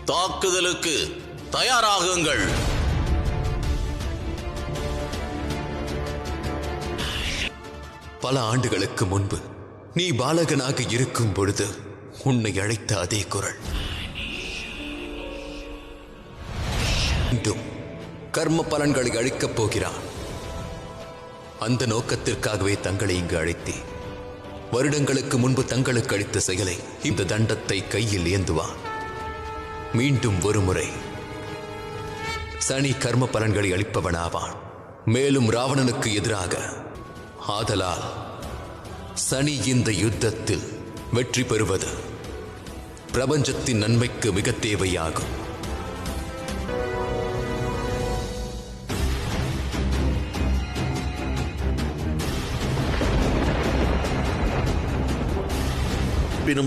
தாக்குதலுக்கு தயாராகுங்கள். பல ஆண்டுகளுக்கு முன்பு நீ பாலகனாக இருக்கும் பொழுது உன்னை அழைத்த அதே குரல் மீண்டும் கர்ம பலன்களை அழிக்கப் போகிறான். அந்த நோக்கத்திற்காகவே தங்களை இங்கு அழைத்தேன். வருடங்களுக்கு முன்பு தங்களுக்கு அளித்த செயலை இந்த தண்டத்தை கையில் ஏந்துவான். மீண்டும் ஒருமுறை சனி கர்ம பலன்களை அளிப்பவனாவான். மேலும் ராவணனுக்கு எதிராக. ஆதலால் சனி இந்த யுத்தத்தில் வெற்றி பெறுவது பிரபஞ்சத்தின் நன்மைக்கு மிக தேவையாகும்.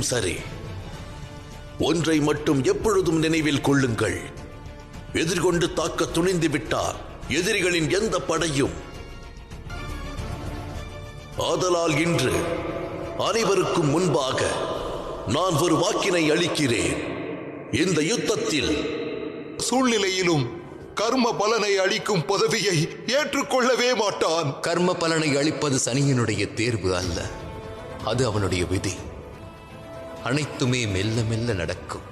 சரி, ஒன்றை மட்டும் எப்பொழுதும் நினைவில் கொள்ளுங்கள். எதிர்கொண்டு தாக்க துணிந்து விட்டால் எதிரிகளின் எந்த படையும். ஆதலால் இன்று அனைவருக்கும் முன்பாக நான் ஒரு வாக்கினை அளிக்கிறேன். இந்த யுத்தத்தில் சூழ்நிலையிலும் கர்ம பலனை அளிக்கும் பதவியை ஏற்றுக்கொள்ளவே மாட்டான். கர்ம பலனை அளிப்பது சனியினுடைய தேர்வு அல்ல, அது அவனுடைய விதி. அனைத்துமே மெல்ல மெல்ல நடக்கும்.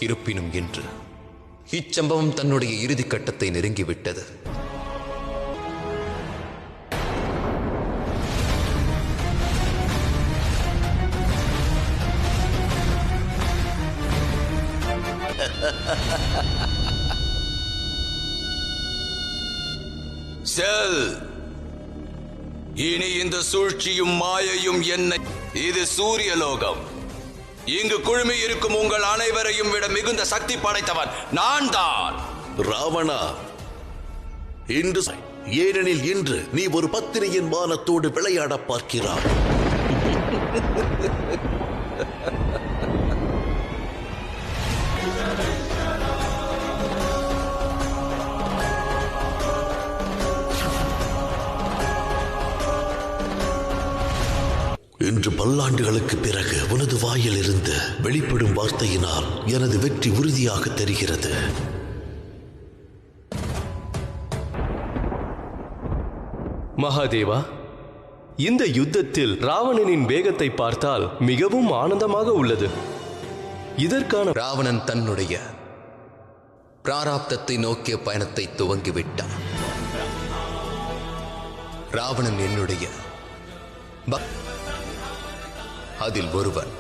இருப்பினும் இன்று இச்சம்பவம் தன்னுடைய இறுதி கட்டத்தை நெருங்கிவிட்டது. செல், இனி இந்த சூழ்ச்சியும் மாயையும் என்ன? இது சூரியலோகம். இங்கு குழுமி இருக்கும் உங்கள் அனைவரையும் விட மிகுந்த சக்தி படைத்தவன் நான் தான். ராவணா, இன்று ஏனெனில் இன்று நீ ஒரு பத்தினியின் மானத்தோடு விளையாட பார்க்கிறாய். இன்று பல்லாண்டுகளுக்கு பிறகு உனது வாயில் இருந்து வெளிப்படும் வார்த்தையினால் எனது வெற்றி உறுதியாக தெரிகிறது. மகாதேவா, இந்த யுத்தத்தில் ராவணனின் வேகத்தை பார்த்தால் மிகவும் ஆனந்தமாக உள்ளது. இதற்கான ராவணன் தன்னுடைய பிராராப்தத்தை நோக்கிய பயணத்தை துவங்கிவிட்டான். ராவணன் என்னுடைய அதில் ஒருவன்.